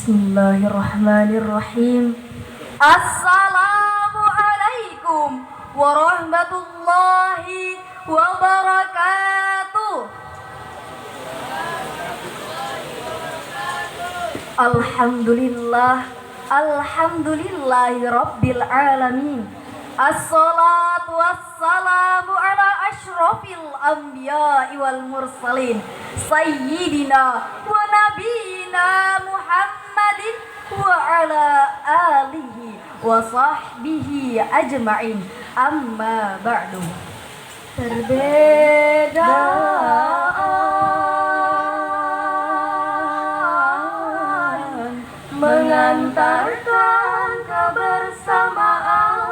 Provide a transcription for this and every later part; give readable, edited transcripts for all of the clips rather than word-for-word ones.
Bismillahirrahmanirrahim. Assalamualaikum warahmatullahi wabarakatuh. Alhamdulillahi rabbil alamin. Assalatu wassalamu ala ashrafil anbiya'i wal mursalin sayyidina wa nabiyina Muhammadin wa ala alihi wa sahbihi ajma'in, amma ba'du. Perbedaan mengantarkan kebersamaan,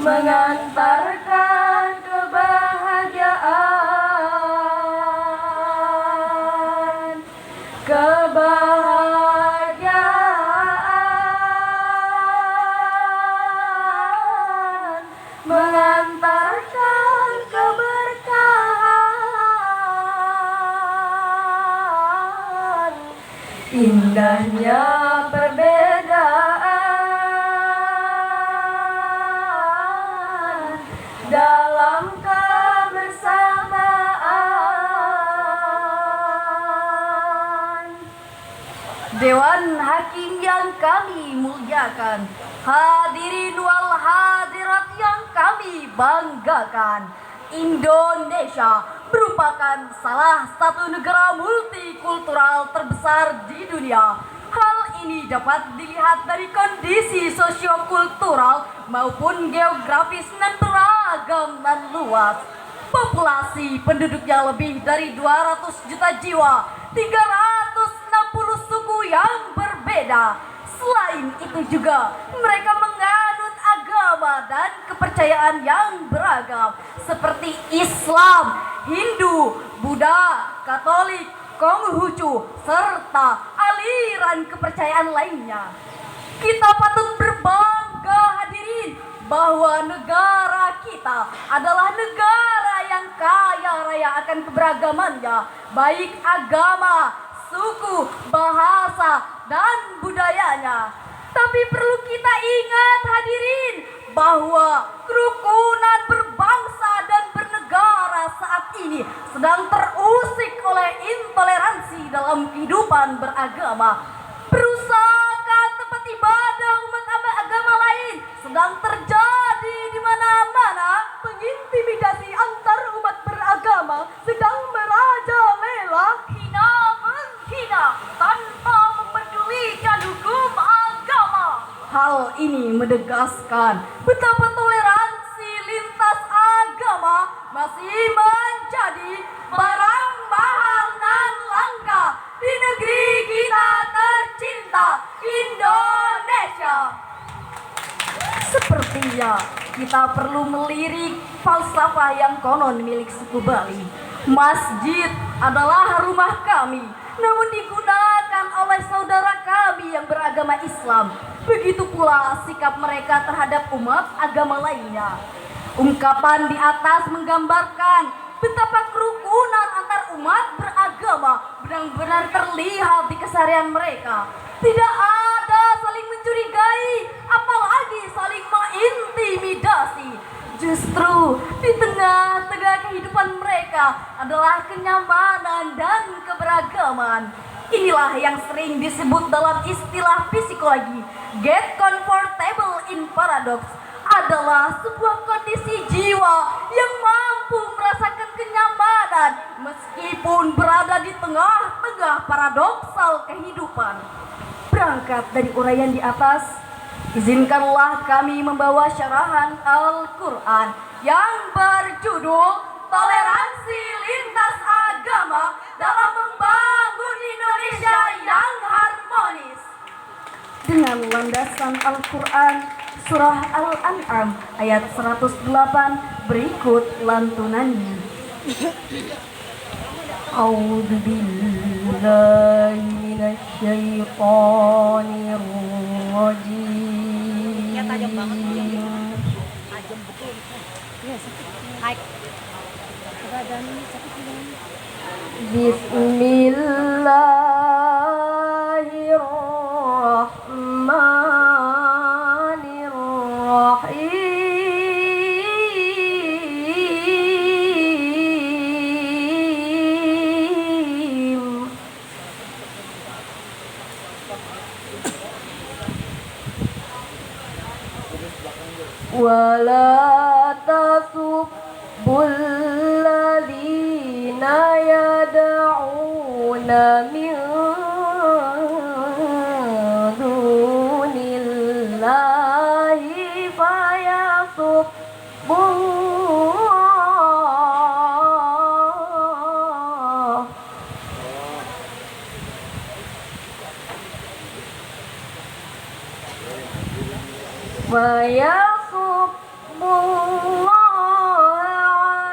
mengantarkan kebahagiaan, mengantarkan keberkahan. Indahnya perbedaan dalam kebersamaan. Dewan Hakim yang kami muliakan, hadirin wal hadirat yang kami banggakan, Indonesia merupakan salah satu negara multikultural terbesar di dunia. Hal ini dapat dilihat dari kondisi sosiokultural maupun geografis dan beragam dan luas. Populasi penduduknya lebih dari 200 juta jiwa, 360 suku yang berbeda. Selain itu juga mereka menganut agama dan kepercayaan yang beragam seperti Islam, Hindu, Buddha, Katolik, Konghucu, serta aliran kepercayaan lainnya. Kita patut berbangga, hadirin, bahwa negara kita adalah negara yang kaya raya akan keberagamannya, baik agama, suku, bahasa, dan budayanya. Tapi perlu kita ingat, hadirin, bahwa kerukunan berbangsa dan bernegara saat ini sedang terusik oleh intoleransi dalam kehidupan beragama. Perusakan tempat ibadah umat agama lain sedang terjadi di mana-mana. Pengintimidasi antar umat beragama sedang merajalela, hina menghina tanpa mempedulikan hukum agama. Hal ini menegaskan betapa toleransi lintas agama masih menjadi barang mahal dan langka di negeri kita tercinta, Indonesia. Sepertinya kita perlu melirik falsafah yang konon milik suku Bali. Masjid adalah rumah kami, namun digunakan oleh saudara kami yang beragama Islam. Begitu pula sikap mereka terhadap umat agama lainnya. Ungkapan di atas menggambarkan betapa kerukunan antar umat beragama benar-benar terlihat di keseharian mereka. Tidak ada saling mencurigai, apalagi saling mengintimidasi. Justru di tengah-tengah kehidupan mereka adalah kenyamanan dan keberagaman. Inilah yang sering disebut dalam istilah psikologi, get comfortable in paradox, adalah sebuah kondisi jiwa yang mampu merasakan kenyamanan meskipun berada di tengah-tengah paradoksal kehidupan. Berangkat dari uraian di atas, izinkanlah kami membawa syarahan Al-Quran yang berjudul Toleransi Lintas Agama dalam Membangun Indonesia yang Harmonis. Dengan landasan Al-Quran, Surah Al-An'am ayat 108 berikut lantunannya. A'udzu billahi minasyaitonir rajim. Bismillahirrahmanirrahim. Wala tasubbul ladzina yad'una min dunillahi fayasubbullah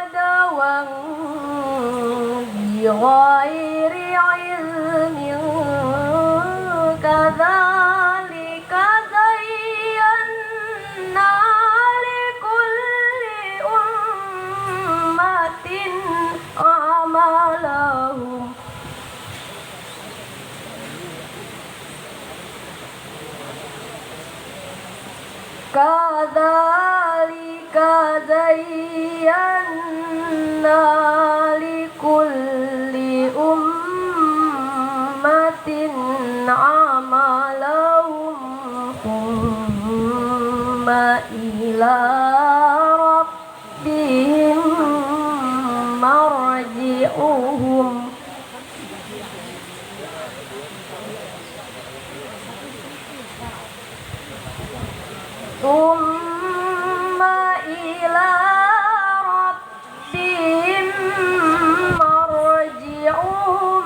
adawan bighairi ilmin kadzalika zayyana likulli ummatin amalahum kadzalika zayyana likulli ummatin amalahum thumma ila rabbihim marji'uhum Thumma ila rabbihim marji'uhum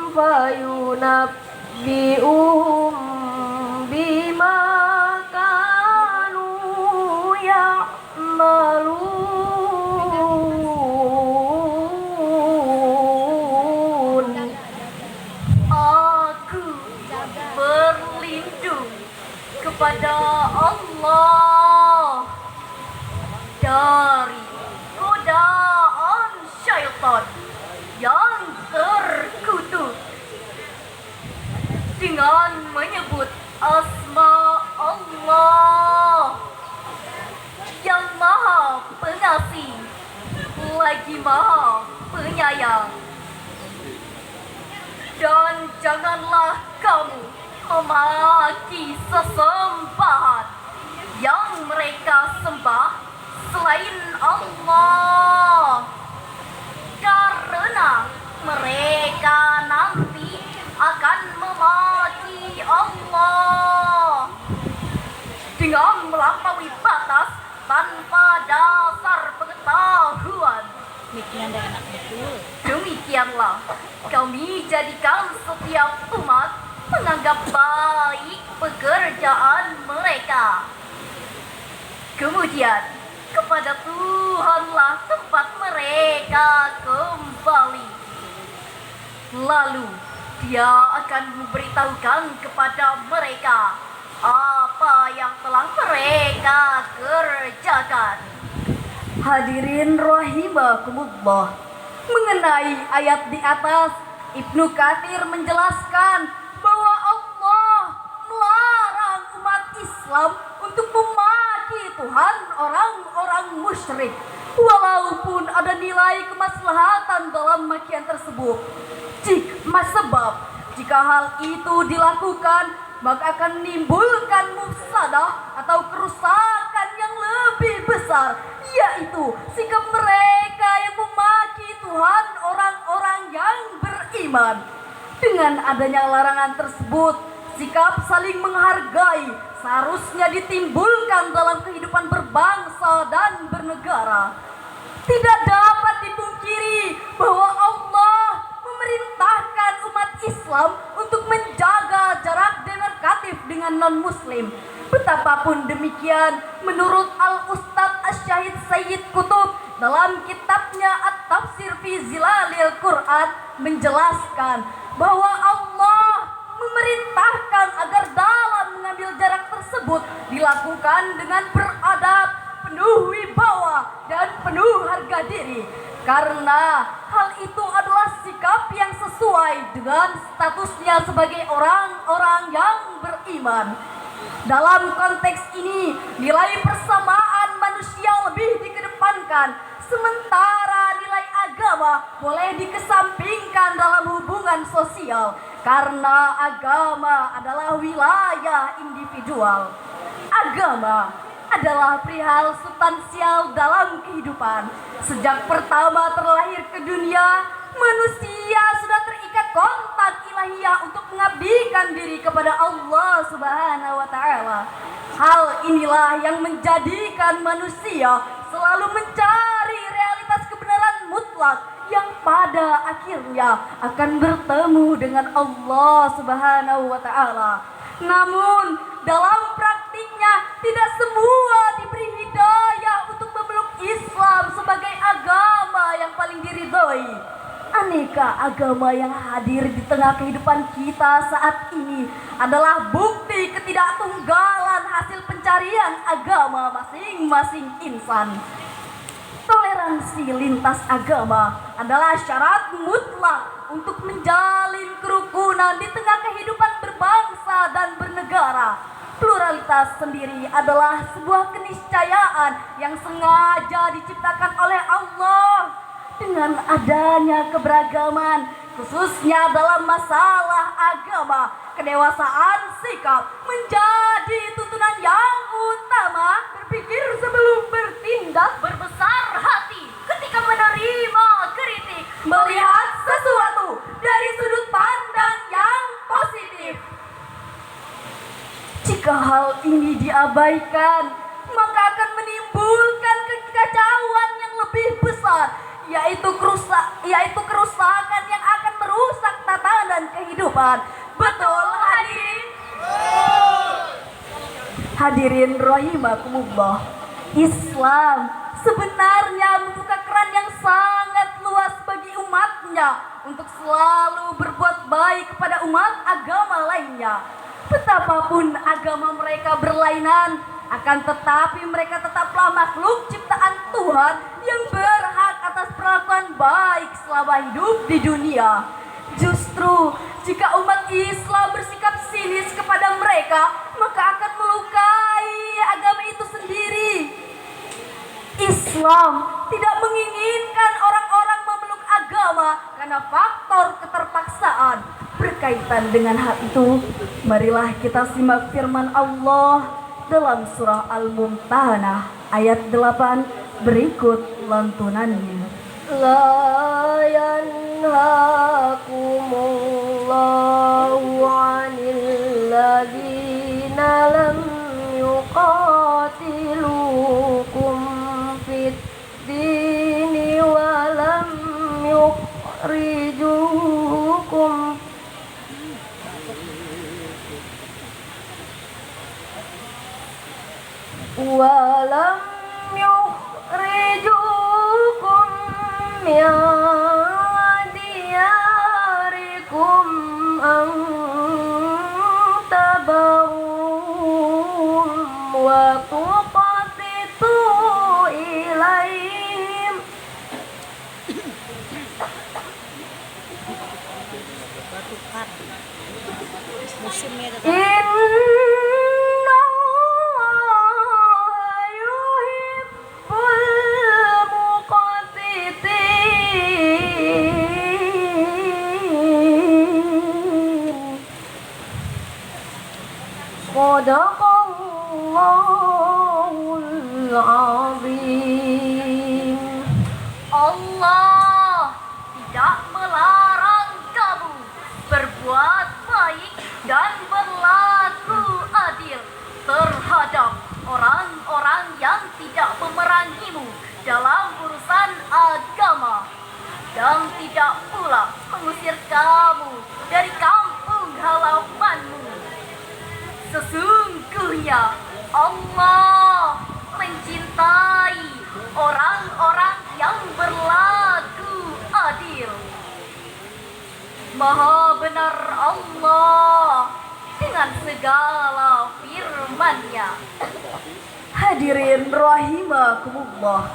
fayunabbi'uhum bima kanu ya'malun. Aku berlindung kepada Allah dari godaan syaitan yang terkutuk dengan menyebut asma Allah yang maha pengasih lagi maha penyayang. Dan janganlah kamu memaki sesembahan yang mereka sembah selain Allah, karena mereka nanti akan memaki Allah dengan melampaui batas tanpa dasar pengetahuan. Demikianlah kami jadikan setiap umat menganggap baik pekerjaan mereka. Kemudian kepada Tuhanlah tempat mereka kembali. Lalu Dia akan memberitahukan kepada mereka apa yang telah mereka kerjakan. Hadirin rahimakumullah, mengenai ayat di atas, Ibnu Katsir menjelaskan bahwa Allah melarang umat Islam untuk memaki Tuhan orang-orang musyrik, walaupun ada nilai kemaslahatan dalam makian tersebut. Sebab jika hal itu dilakukan, maka akan menimbulkan mufsadah atau kerusakan yang lebih besar, yaitu sikap mereka yang memaki Tuhan orang-orang yang beriman. Dengan adanya larangan tersebut, sikap saling menghargai seharusnya ditimbulkan dalam kehidupan berbangsa dan bernegara. Tidak dapat dipungkiri bahwa Allah memerintahkan umat Islam untuk menjaga jarak demarkatif dengan non-muslim. Betapapun demikian, menurut Al-Ustadz Asy-Syahid Sayyid Qutb dalam kitabnya At-Tafsir fi Zilalil Quran menjelaskan bahwa Allah memerintahkan agar dalam mengambil jarak tersebut dilakukan dengan beradab, penuh wibawa, menghadiri, karena hal itu adalah sikap yang sesuai dengan statusnya sebagai orang-orang yang beriman. Dalam konteks ini, nilai persamaan manusia lebih dikedepankan, sementara nilai agama boleh dikesampingkan dalam hubungan sosial, karena agama adalah wilayah individual. Agama adalah perihal substansial dalam kehidupan. Sejak pertama terlahir ke dunia, manusia sudah terikat kontak ilahiyah untuk mengabdikan diri kepada Allah Subhanahu wa Ta'ala. Hal inilah yang menjadikan manusia selalu mencari realitas kebenaran mutlak yang pada akhirnya akan bertemu dengan Allah Subhanahu wa Ta'ala. Namun dalam praktiknya tidak semua diberi hidayah untuk memeluk Islam sebagai agama yang paling diridhoi. Aneka agama yang hadir di tengah kehidupan kita saat ini adalah bukti ketidaktunggalan hasil pencarian agama masing-masing insan. Toleransi lintas agama adalah syarat mutlak untuk menjalin kerukunan di tengah kehidupan berbangsa dan bernegara. Pluralitas sendiri adalah sebuah keniscayaan yang sengaja diciptakan oleh Allah. Dengan adanya keberagaman, khususnya dalam masalah agama, kedewasaan sikap menjadi tuntunan yang utama. Berpikir sebelum bertindak, berbesar hati ketika menerima kritik, melihat sesuatu dari sudut pandang yang positif. Jika hal ini diabaikan, maka akan menimbulkan kekacauan yang lebih besar, yaitu kerusakan yang akan merusak tatanan kehidupan. Betul hadirin? Hadirin rahimakumullah, Islam sebenarnya membuka keran yang sangat luas bagi umatnya untuk selalu berbuat baik kepada umat agama lainnya. Betapapun agama mereka berlainan, akan tetapi mereka tetaplah makhluk ciptaan Tuhan yang berhak atas perlakuan baik selama hidup di dunia. Justru jika umat Islam bersikap sinis kepada mereka, maka akan melukai agama itu sendiri. Islam tidak menginginkan orang-orang memeluk agama karena faktor keterpaksaan. Berkaitan dengan hal itu, marilah kita simak firman Allah dalam surah Al-Mumtahanah ayat 8 berikut lantunannya. La yanhakumullahu 'anil ladzina lam yuqatilukum fid dini wa lam yukhrijukum walam yukhrijukum min diyarikum an tabarrum wa tuqsitu ilaihim Sadaqallahul azim. Allah tidak melarang kamu berbuat baik dan berlaku adil terhadap orang-orang yang tidak memerangimu dalam urusan agama, dan tidak pula mengusir kamu dari kampung halamanmu. Sesungguhnya Allah mencintai orang-orang yang berlaku adil. Maha benar Allah dengan segala firman-Nya. Hadirin rahimakumullah,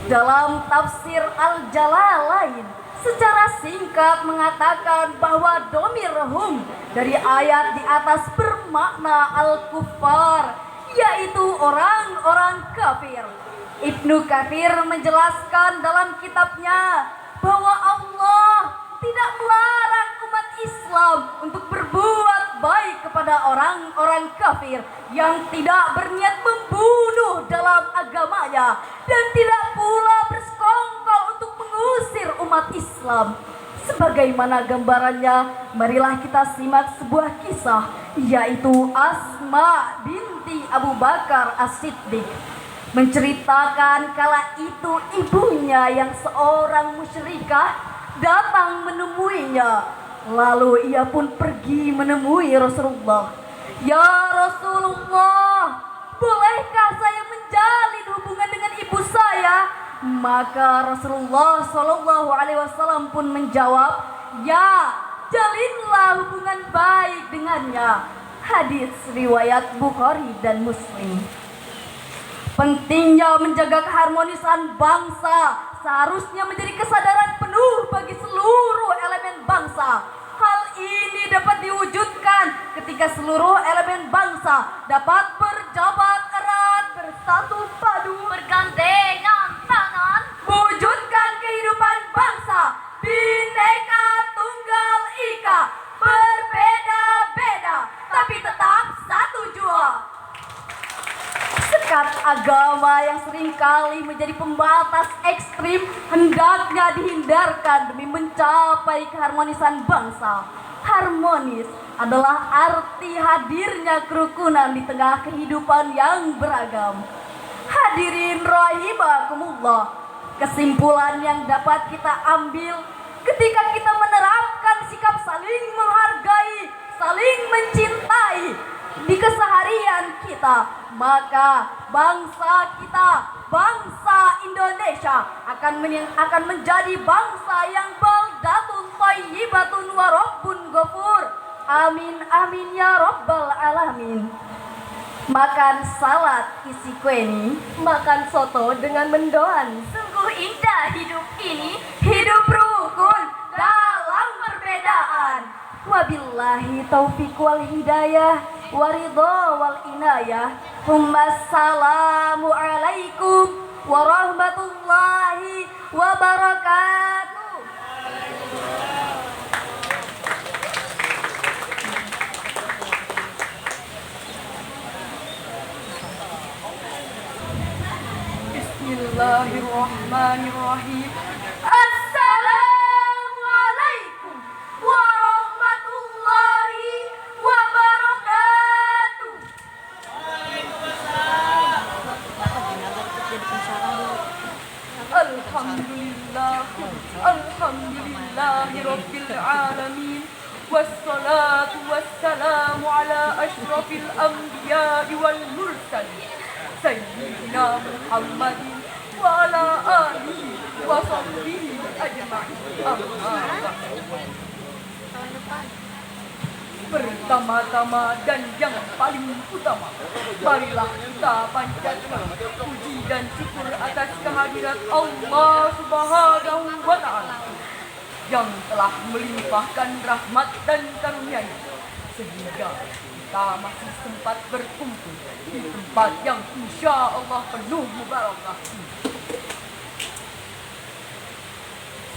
Dalam tafsir Al-Jalalain secara singkat mengatakan bahwa domir hum dari ayat di atas bermakna al-kuffar, yaitu orang-orang kafir. Ibnu Katsir menjelaskan dalam kitabnya bahwa Allah tidak melarang umat Islam untuk berbuat baik kepada orang-orang kafir yang tidak berniat membunuh dalam agamanya dan tidak pula bersekongkol untuk mengusir umat Islam. Sebagaimana gambarannya, marilah kita simak sebuah kisah, yaitu Asma binti Abu Bakar As-Siddiq, menceritakan kala itu ibunya yang seorang musyrikah datang menemuinya. Lalu ia pun pergi menemui Rasulullah. Ya Rasulullah, bolehkah saya menjalin hubungan dengan ibu saya? Maka Rasulullah SAW pun menjawab, ya, jalinlah hubungan baik dengannya. Hadis riwayat Bukhari dan Muslim. Pentingnya menjaga keharmonisan bangsa seharusnya menjadi kesadaran penuh bagi seluruh elemen bangsa. Hal ini dapat diwujudkan ketika seluruh elemen bangsa dapat berjabat erat, bersatu padu, bergandengan tangan, wujudkan kehidupan bangsa Bhinneka Tunggal Ika, berbeda-beda tapi tetap satu jua. Sekat agama yang seringkali menjadi pembatas ekstrim hendaknya dihindarkan demi mencapai keharmonisan bangsa. Harmonis adalah arti hadirnya kerukunan di tengah kehidupan yang beragam. Hadirin rahimakumullah, kesimpulan yang dapat kita ambil ketika kita menerapkan sikap saling menghargai, saling mencintai di keseharian kita, maka bangsa kita, bangsa Indonesia akan menjadi bangsa yang baldatun thayyibatun wa rabbun ghafur. Amin amin ya rabbal alamin. Makan salad isi kueni, makan soto dengan mendoan. Sungguh indah hidup ini, hidup rukun dalam perbedaan. Wabillahi taufiq wal hidayah, waridho wal inayah. Assalamu alaikum warahmatullahi wabarakatuh. Bismillahirrahmanirrahim. Assalamualaikum warahmatullahi wabarakatuh. Alhamdulillahi rabbil alamin. Wassalatu wassalamu ala ashrafil anbiya'i wal mursalin Sayyidina Muhammadin wa ala alihi wa sahbihi ajma'in. Pertama-tama dan yang paling utama, marilah kita panjatkan puji dan syukur atas kehadirat Allah Subhanahu wa Ta'ala yang telah melimpahkan rahmat dan karunia-Nya sehingga kita masih sempat berkumpul di tempat yang insya Allah penuh mubarakah.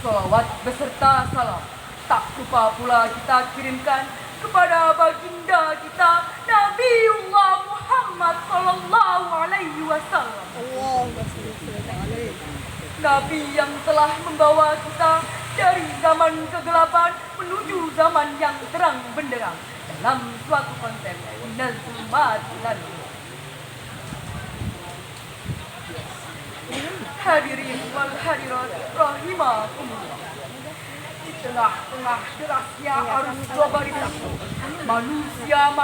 Salawat beserta salam tak lupa pula kita kirimkan kepada baginda kita Nabiullah Muhammad sallallahu alaihi wasallam. Nabi yang telah membawa kita dari zaman kegelapan menuju zaman yang terang benderang dalam suatu konsep minal zulmati ilal nur. Hadirin wal hadirat rahimakumullah. Di tengah-tengah derasnya arus globalisasi, manusia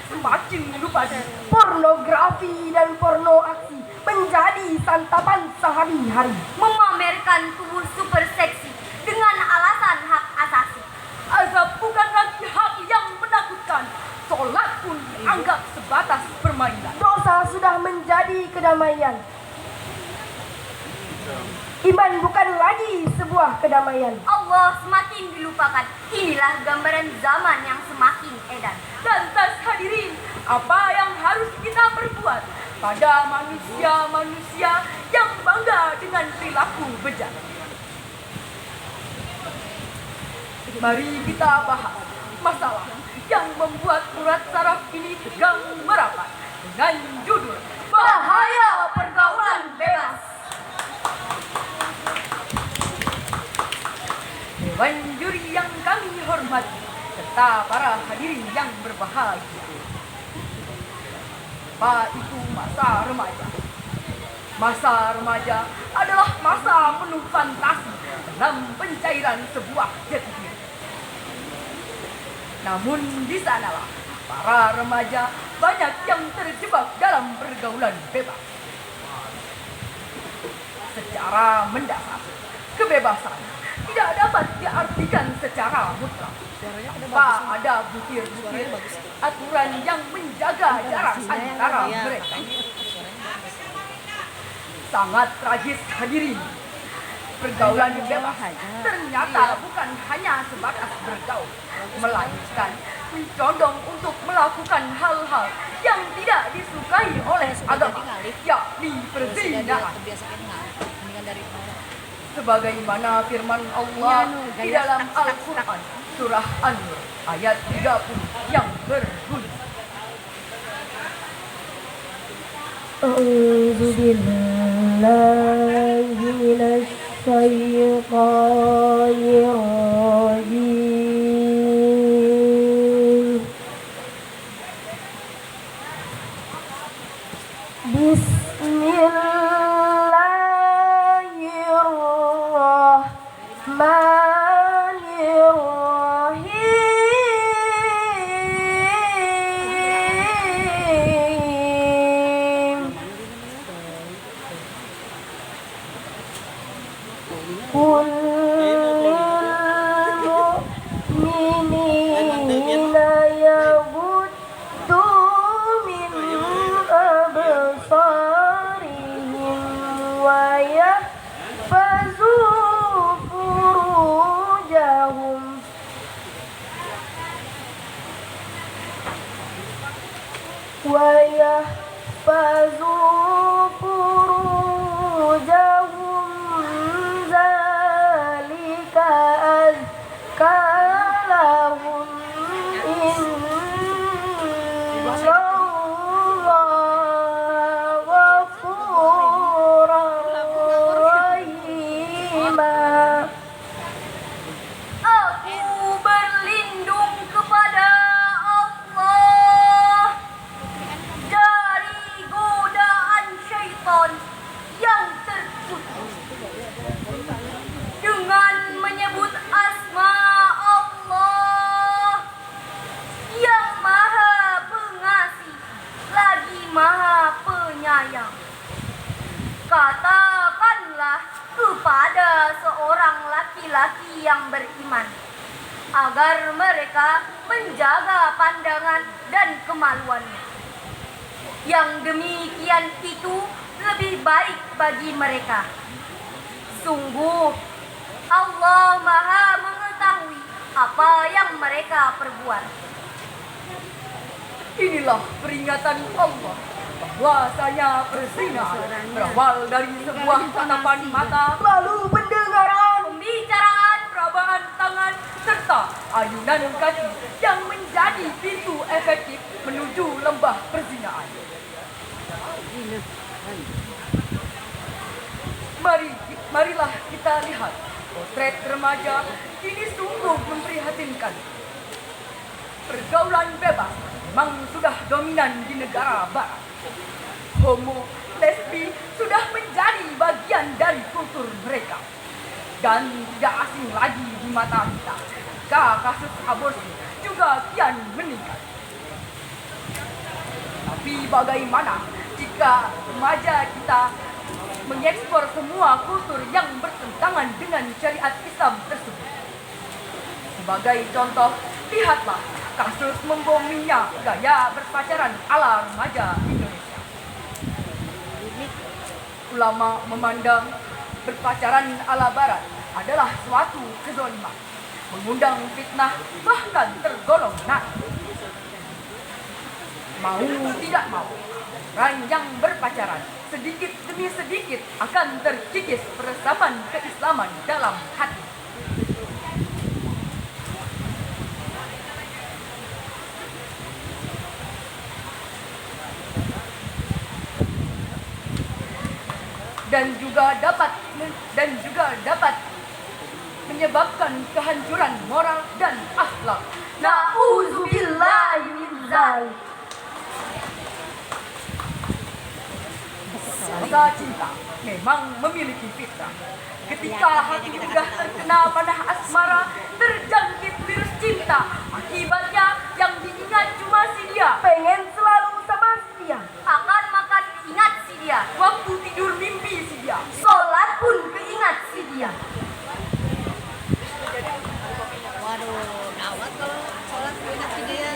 semakin lupa diri. Pornografi dan porno aksi menjadi santapan sehari-hari. Memamerkan tubuh super seksi dengan alasan hak asasi. Azab bukan lagi hak yang menakutkan. Sholat pun dianggap sebatas permainan. Dosa sudah menjadi kedamaian. Iman bukan lagi sebuah kedamaian. Allah semakin dilupakan. Inilah gambaran zaman yang semakin edan. Lantas hadirin, apa yang harus kita perbuat pada manusia-manusia yang bangga dengan perilaku bejat? Mari kita bahas masalah yang membuat urat saraf ini tegang merapat dengan judul Bahaya Pergaulan Bebas. Dewan juri yang kami hormati serta para hadirin yang berbahagia. Apa itu masa remaja? Masa remaja adalah masa penuh fantasi dalam pencairan sebuah jati diri. Namun di sanalah para remaja banyak yang terjebak dalam pergaulan bebas. Secara mendasar, kebebasan tidak dapat diartikan secara mutlak. Tanpa ada butir-butir aturan yang menjaga jarak antara mereka. Sangat tragis hadirin. Pergaulan bebas ternyata bukan hanya sebatas bergaul, melainkan mencondong untuk melakukan hal-hal yang tidak disukai oleh agama, yakni perzinahan. Sebagaimana firman Allah di dalam Al-Quran surah An-Nur ayat 30 yang berbunyi, A'udzu billahi minasy syaithanir rajim. Bismillahirrahmanirrahim. Qul mu'minina yaghuddu min absarihim wa yahfazu furujahum wa yahfazu furujahum zalika azka lahum innallaha ghafurur rahim. Aku berlindung kepada Allah dari godaan syaitan yang terkutuk. Dengan menyebut asma Allah yang maha pengasih lagi maha penyayang. Katakanlah kepada seorang laki-laki yang beriman agar mereka menjaga pandangan dan kemaluannya. Yang demikian itu lebih baik bagi mereka. Sungguh Allah Maha mengetahui apa yang mereka perbuat. inilah peringatan Allah bahwasanya perzinahan berawal dari sebuah tatapan mata, Lalu pendengaran, Pembicaraan, perabaan tangan, serta ayunan kaki yang menjadi pintu efektif menuju lembah perzinahan. Marilah kita lihat potret remaja ini sungguh memprihatinkan. Pergaulan bebas memang sudah dominan di negara barat. Homo, lesbi sudah menjadi bagian dari kultur mereka. Dan tidak asing lagi di mata kita jika kasus aborsi juga kian meningkat. Tapi bagaimana jika remaja kita mengekspor semua kultur yang bertentangan dengan syariat Islam tersebut? Sebagai contoh, lihatlah kasus membominya gaya berpacaran ala remaja Indonesia. Ulama memandang berpacaran ala barat adalah suatu kezaliman, mengundang fitnah, bahkan tergolong naif. Mau tidak mau, orang yang berpacaran sedikit demi sedikit akan terkikis peresapan keislaman dalam hati. Dan juga dapat menyebabkan kehancuran moral dan akhlak. Na'udzubillahi min dzalik. Rasa cinta memang memiliki fitrah. Ketika hati sudah terkena panah asmara, terjangkit virus cinta. Akibatnya yang diingat cuma si dia. Pengen selalu sama dia. Akan makan ingat si dia. Waktu tidur mimpi si dia. Sholat pun keingat si dia. Waduh, gawat kalau sholat ingat si dia.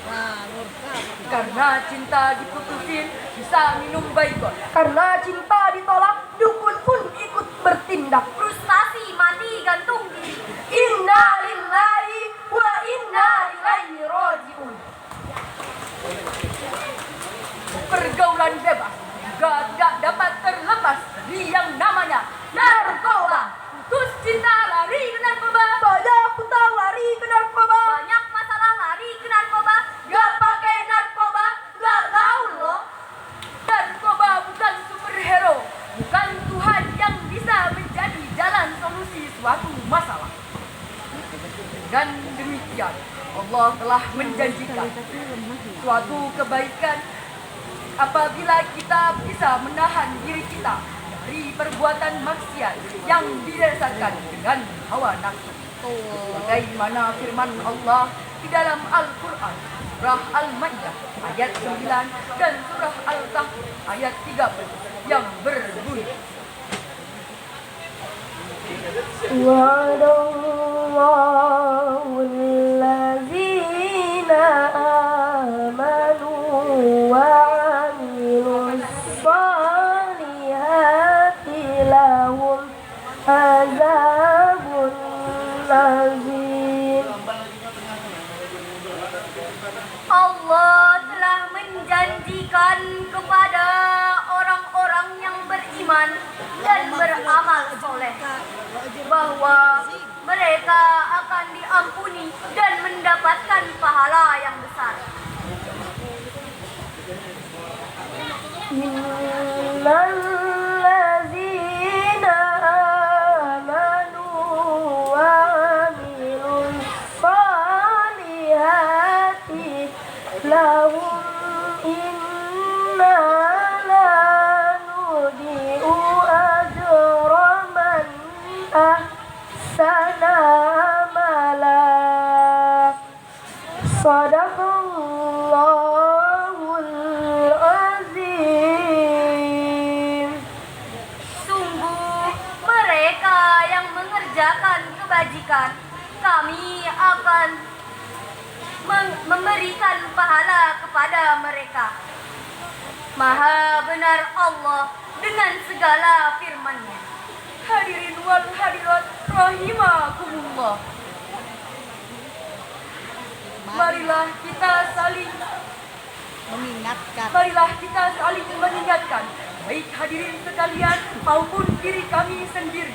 Wah, murka. Karena cinta diputusin, bisa minum baygon. Karena cinta ditolak, dukun pun ikut bertindak. Frustasi mati gantung diri. Inna lillahi wa inna ilaihi raji'un. Pergaulan bebas juga tidak dapat terlepas dari yang namanya narkoba. Putus cinta lari ke narkoba. Banyak hutang lari ke narkoba. Banyak masalah lari ke narkoba. Gak pakai narkoba, gak gaul loh. Narkoba bukan superhero, bukan Tuhan yang bisa menjadi jalan solusi suatu masalah. Dan demikian, Allah telah menjanjikan suatu kebaikan apabila kita bisa menahan diri kita dari perbuatan maksiat yang didasarkan dengan hawa nafsu. Bagaimana firman Allah di dalam Al-Quran, surah Al-Maidah ayat 9 dan surah Al-Kahf ayat 30 yang berbunyi, Wa'adallahu allazina amanu wa'amilus salihati lahum azabun azim. Allah telah menjanjikan kepada orang-orang yang beriman dan beramal soleh bahwa mereka akan diampuni dan mendapatkan pahala yang besar. Innallazina amanu wa'amilus salihati lahum inna la nudi'u ajra man ahsana amala. Sadaqallahul azim. Sungguh mereka yang mengerjakan kebajikan, kami akan memberikan pahala kepada mereka. Maha benar Allah dengan segala firman-Nya. hadirin wal hadirat rahimakumullah. Marilah kita saling mengingatkan baik hadirin sekalian maupun diri kami sendiri.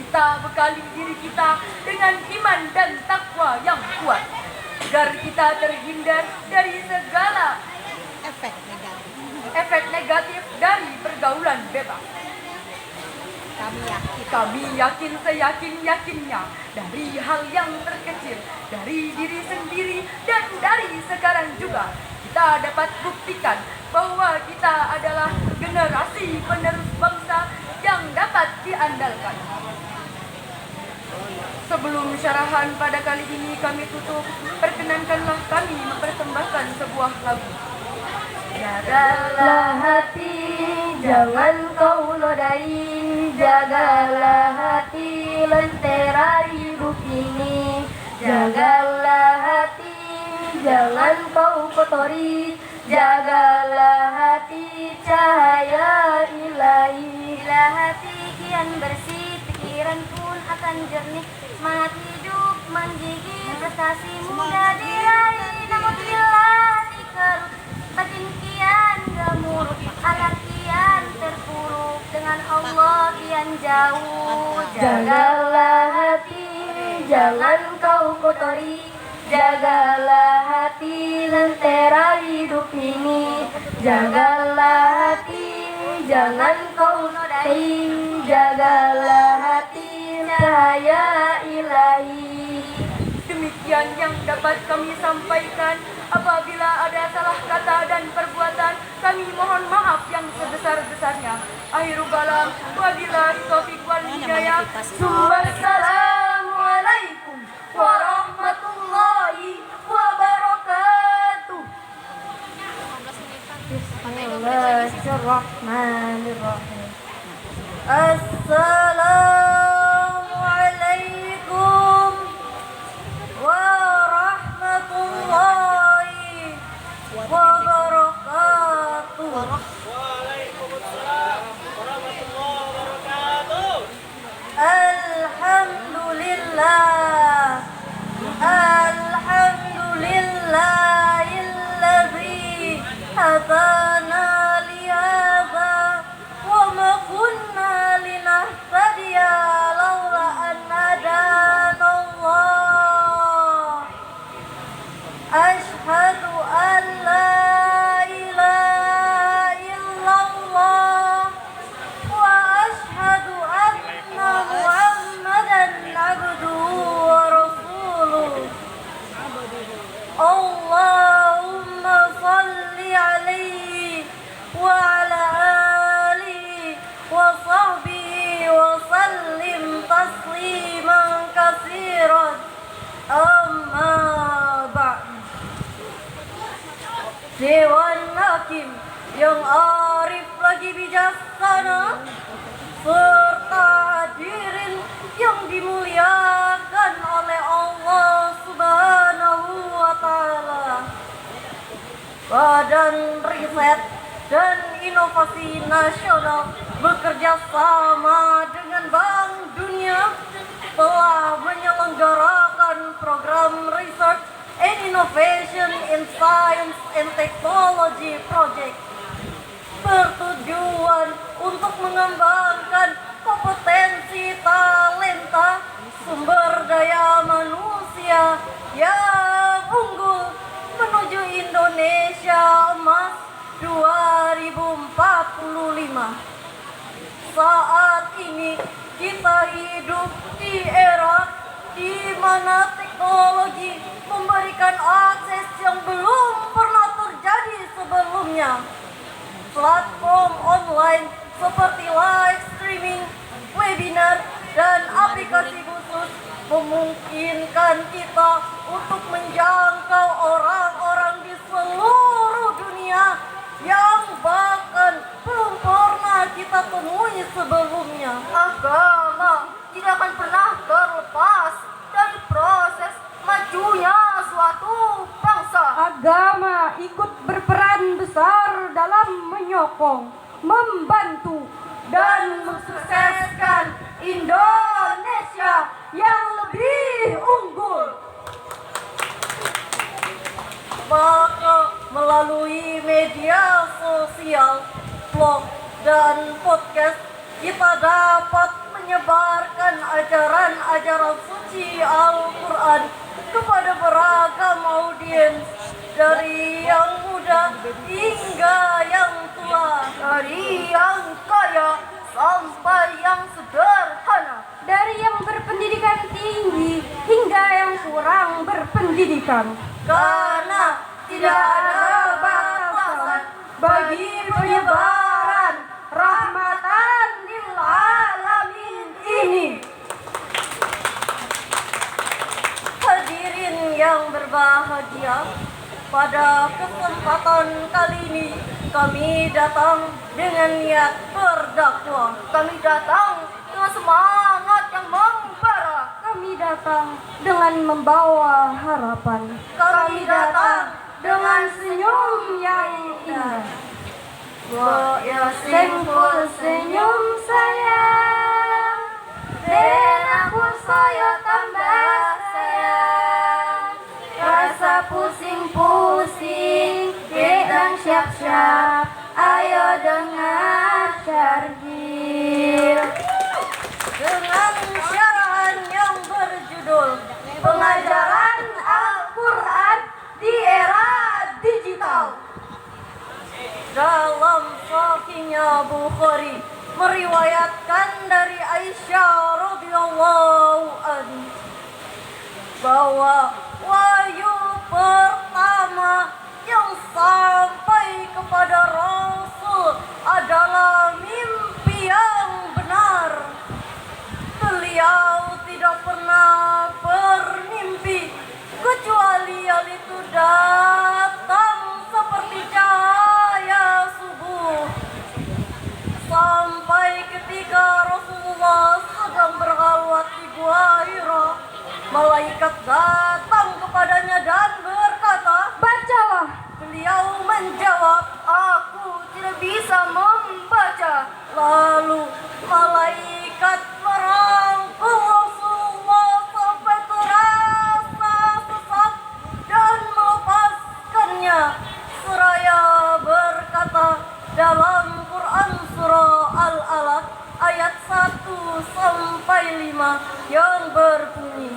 Kita bekali diri kita dengan iman dan takwa yang kuat agar kita terhindar dari segala efek negatif dari pergaulan bebas. Kami yakin seyakin-yakinnya dari hal yang terkecil, dari diri sendiri dan dari sekarang juga kita dapat buktikan bahwa kita adalah generasi penerus bangsa yang dapat diandalkan. Sebelum syarahan pada kali ini kami tutup, perkenankanlah kami mempersembahkan sebuah lagu. Jagalah hati, jangan kau nodai. Jagalah hati, lentera hidup ini. Jagalah hati, jangan kau kotori. Jagalah hati, cahaya hati kian bersih, pikiran pun akan jernih. Semangat hidup menggigit, prestasi mudah diraih. Namun bila hati keruh, batin kian gemuruh, akal kian terpuruk, dengan Allah kian jauh. Jagalah hati, jangan kau kotori. Jagalah hati, lentera hidup ini. Jagalah hati, jangan kau nodai. Jagalah hati, cahaya ilahi. Demikian yang dapat kami sampaikan. Apabila ada salah kata dan perbuatan, kami mohon maaf yang sebesar-besarnya. Akhirul kalam, wabillahi taufiq wal hidayah. Wassalamualaikum warahmatullahi wabarakatuh. Bismillahirrahmanirrahim. Assalamualaikum warahmatullahi wabarakatuh. Alhamdulillah, alhamdulillahilladzi hadana lihadza wa ma kunna linahtadiya laula an hadana Allah. Asyhadu an la ilaha illallah wa asyhadu anna Muhammadan abduhu wa rasuluh. Allahumma salli alaihi wa ala alihi wa sahbihi wa sallim tasliman katsiran. Amma ba'd. Dewan Hakim yang arif lagi bijaksana, serta hadirin yang dimuliakan oleh Allah Subhanahu wa Ta'ala. Badan Riset dan Inovasi Nasional bekerja sama dengan Bank Dunia telah menyelenggarakan program Research and Innovation in Science and Technology Project, bertujuan untuk mengembangkan kompetensi, talenta, sumber daya manusia yang unggul menuju Indonesia Emas 2045. Saat ini kita hidup di era di mana teknologi memberikan akses yang belum pernah terjadi sebelumnya. Platform online seperti live streaming, webinar, dan aplikasi khusus memungkinkan kita untuk menjangkau orang-orang di seluruh dunia yang bahkan belum pernah kita temui sebelumnya. Agama tidak akan pernah terlepas dari proses majunya suatu bangsa. Agama ikut berperan besar dalam menyokong, membantu, dan mensukseskan Indonesia yang lebih unggul. Maka melalui media sosial, blog, dan podcast, kita dapat menyebarkan ajaran-ajaran suci Al-Quran kepada beragam audiens, dari yang muda hingga yang tua, Dari yang kaya sampai yang sederhana, dari yang berpendidikan tinggi hingga yang kurang berpendidikan. Karena tidak ada batasan bagi penyebaran rahmatan lil alamin ini. Hadirin yang berbahagia, pada kesempatan kali ini kami datang dengan niat berdakwah. kami datang dengan semangat yang membara. Kami datang dengan membawa harapan. Kami datang dengan senyum yang indah. Ya simpul senyum sayang, dan aku saya tambah sayang. Rasa pusing-pusing, dedang siap-siap, ayo dengar syarjil. Dengan syarahan yang berjudul Pengajaran Al-Quran di Era Digital. Dalam Sahihnya Bukhari meriwayatkan dari Aisyah radhiyallahu anha bahwa wahyu pertama yang sampai kepada Rasul adalah mimpi yang benar. Beliau tidak pernah bermimpi kecuali hal itu datang seperti cahaya subuh. Sampai ketika Rasulullah sedang berhalwat di Gua Hira, malaikat datang kepadanya dan berkata, "Bacalah." Beliau menjawab, "Aku tidak bisa membaca." Lalu malaikat merangkul Rasulullah sampai terasa sesak dan melepaskannya, seraya berkata dalam Quran surah Al-Alaq ayat 1 sampai 5 yang berbunyi,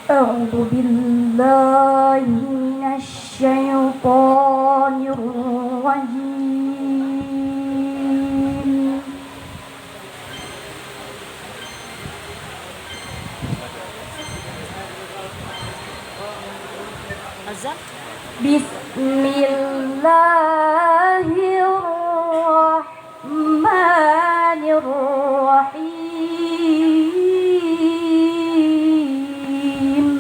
A'udzu billahi minasyaitonir rajim. Azan? Bismillahirrahmanirrahim.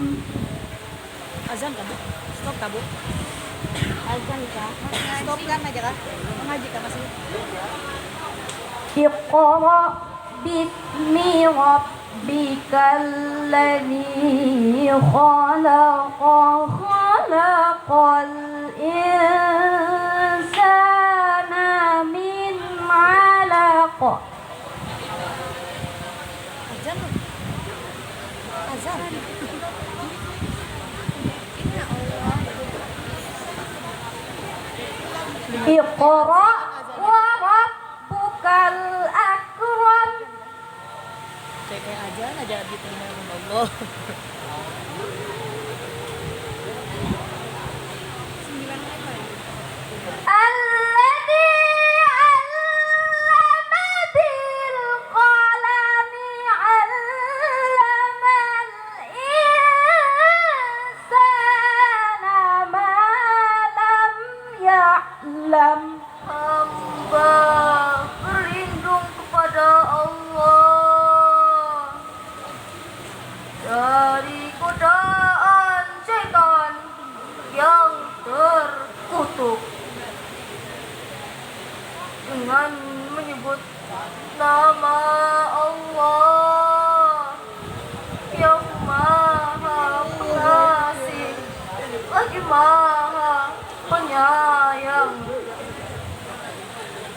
Azan kan? Stop kan, Bu? Azan kah? Stop kan aja kah? Mengaji kan masih? Iqra bismi rabbikal ladzi khalaqa khalaqal insana min 'alaq. Azan loh. Azan. Iqra wa rabbukal akram. Cek azan aja diterima sama Allah. Alladzi 'allama bil qalami 'allamal insana ma lam ya'lam. Hamba berlindung kepada Allah dari godaan setan yang terkutuk dengan menyebut nama Allah yang Maha Pengasih lagi Maha Penyayang.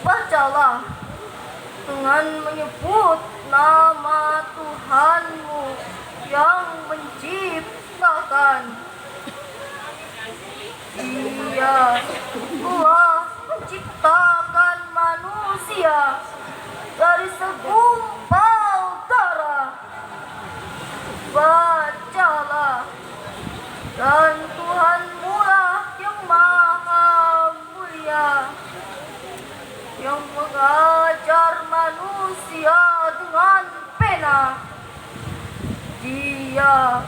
Bacalah dengan menyebut nama Tuhanmu yang menciptakan. Dia telah menciptakan manusia dari segumpal darah. Bacalah, dan Tuhanmu lah yang maha mulia, yang mengajar manusia dengan pena. Dia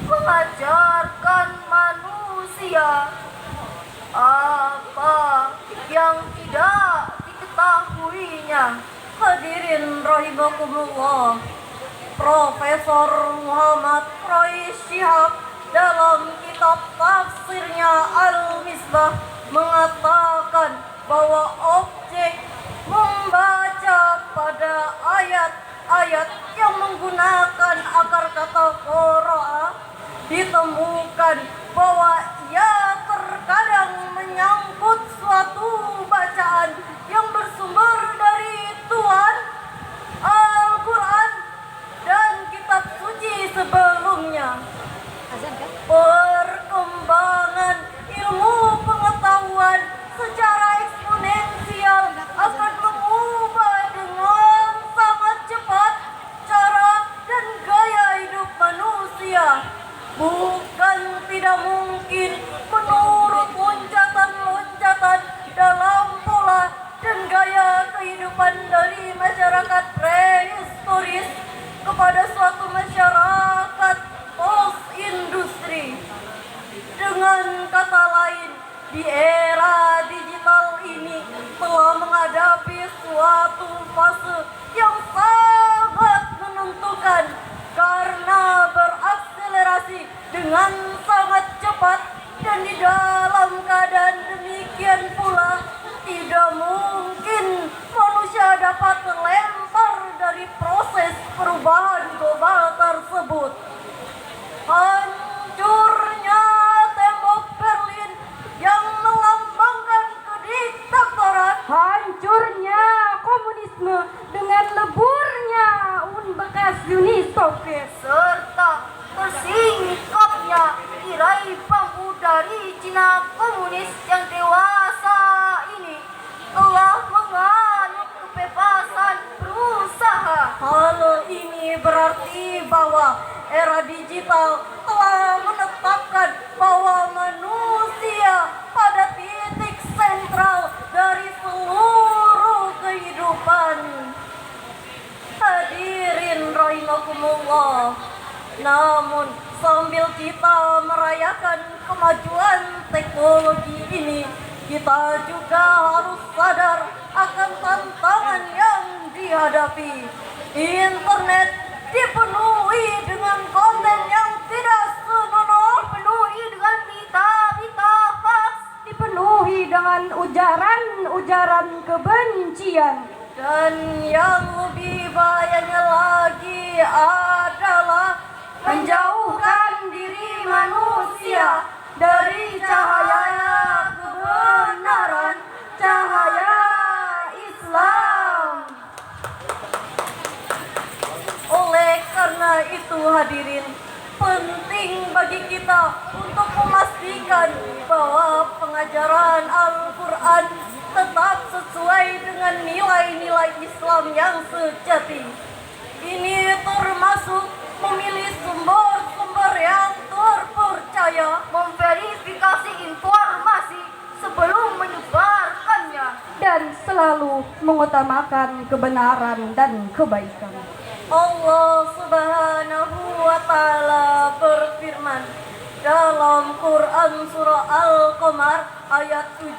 mengajarkan manusia apa yang tidak diketahuinya. Hadirin rahimakumullah, Profesor Muhammad Roy Shihab dalam kitab tafsirnya Al-Misbah mengatakan bahwa objek membaca pada ayat-ayat yang menggunakan akar kata qara'a ditemukan bahwa ia terkadang menyangkut suatu bacaan yang fase yang sangat menentukan karena berakselerasi dengan sangat cepat, dan di dalam keadaan demikian pula tidak mungkin manusia dapat terlempar dari proses perubahan global tersebut. Hancurnya tembok Berlin yang melambangkan kediktatoran, Hancurnya komunisme dengan leburnya bekas Uni Soviet, serta tersingkapnya tirai bambu dari Cina komunis yang dewasa ini telah menganut kebebasan berusaha. hal ini berarti bahwa era digital telah menetapkan bahwa manusia pada titik sentral dari seluruh kehidupan. Hadirin rahimakumullah, namun sambil kita merayakan kemajuan teknologi ini, kita juga harus sadar akan tantangan yang dihadapi. Internet dipenuhi dengan konten yang tidak senonoh, Penuhi dengan berita-berita hoax, dipenuhi dengan ujaran-ujaran kebencian. dan yang lebih bahayanya lagi adalah Menjauhkan diri manusia dari cahaya kebenaran, cahaya Islam. Oleh karena itu hadirin, penting bagi kita untuk memastikan bahwa pengajaran Al-Quran tetap sesuai dengan nilai-nilai Islam yang sejati. Ini termasuk memilih sumber-sumber yang terpercaya, memverifikasi informasi sebelum menyebarkannya, Dan selalu mengutamakan kebenaran dan kebaikan. Allah Subhanahu wa Ta'ala berfirman dalam Quran surah Al-Qamar ayat 17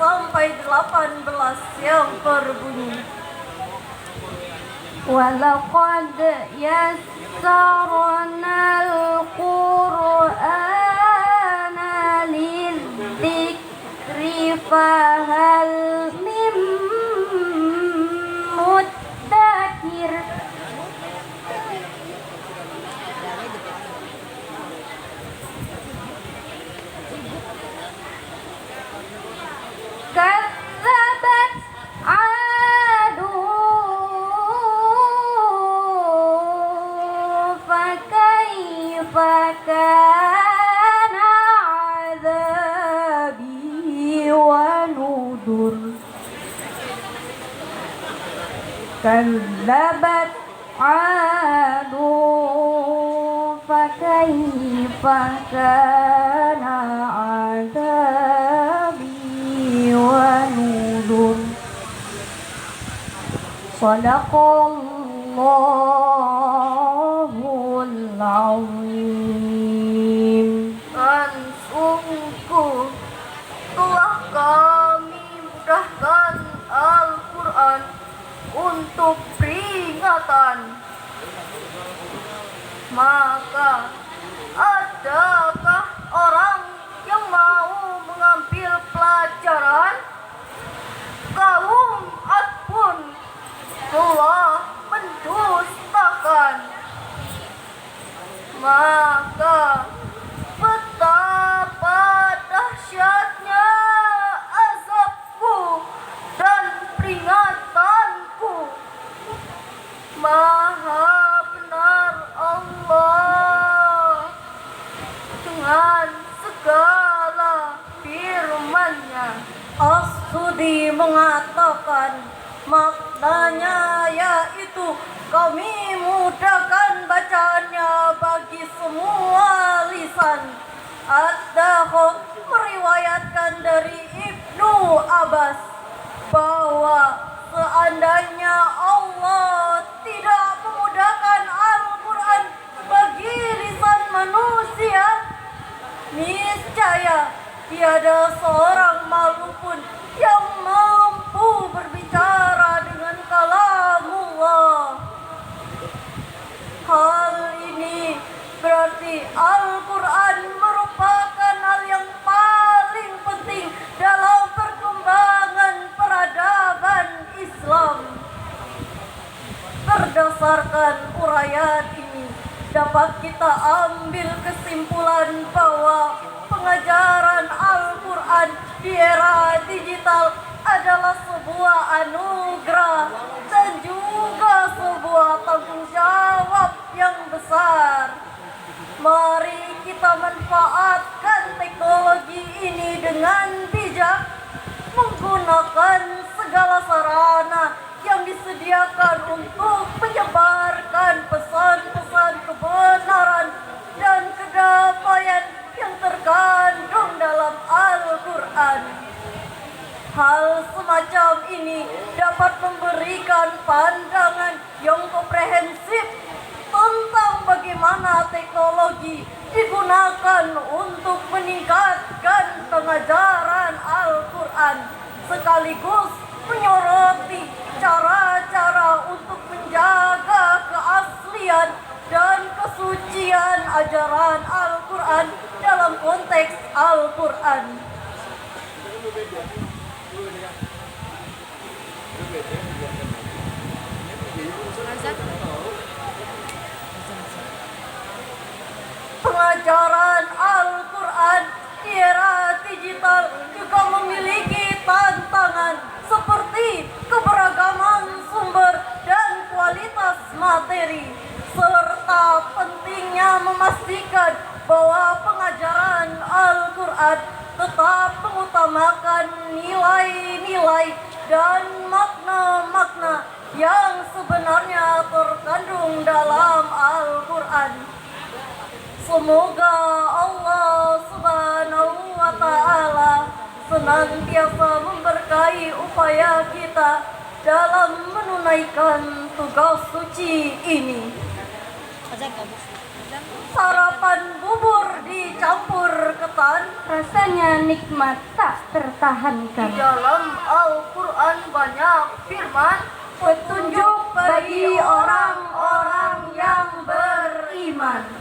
sampai 18 yang berbunyi, Walaqad yassarnal Qur'ana lidzikri fahal mim muddakir. Kadzabat adu fakaifa kana adzabi wa nudur. Kadzabat adu fakaifa kana adzabi wa nudur. Sadaqallahul azim. dan sungguh telah kami mudahkan Al-Quran untuk peringatan. Maka adakah orang yang mau mengambil pelajaran? Kaum Ad pun telah mendustakan. Maka betapa dahsyatnya azabku dan peringatanku. Maha benar Allah dengan segala firman-Nya. As-Sudi mengatakan maknanya yaitu kami mudahkan bacaannya bagi semua lisan. Ad-Dakhok meriwayatkan dari Ibnu Abbas bahwa seandainya Allah tidak memudahkan Al-Quran bagi lisan manusia, niscaya tiada seorang makhluk pun yang mampu berbicara dengan berdasarkan uraian ini dapat kita ambil kesimpulan bahwa pengajaran Al-Quran di era digital adalah sebuah anugerah dan juga sebuah tanggung jawab yang besar. Mari kita manfaatkan teknologi ini dengan bijak, menggunakan segala sarana yang disediakan untuk menyebarkan pesan-pesan kebenaran dan kedamaian yang terkandung dalam Al-Quran. Hal semacam ini dapat memberikan pandangan yang komprehensif tentang bagaimana teknologi digunakan untuk meningkatkan pengajaran Al-Quran, sekaligus menyoroti cara-cara untuk menjaga keaslian dan kesucian ajaran Al-Quran dalam konteks Al-Quran. Pengajaran Al-Quran di era digital juga memiliki tantangan seperti keberagaman sumber dan kualitas materi, serta pentingnya memastikan bahwa pengajaran Al-Quran tetap mengutamakan nilai-nilai dan makna-makna yang sebenarnya terkandung dalam Al-Quran. Semoga Allah Subhanahu wa Ta'ala senantiasa memberkahi upaya kita dalam menunaikan tugas suci ini. Sarapan bubur dicampur ketan, Rasanya nikmat tak di tertahankan. dalam Al-Quran banyak firman petunjuk bagi orang-orang yang beriman.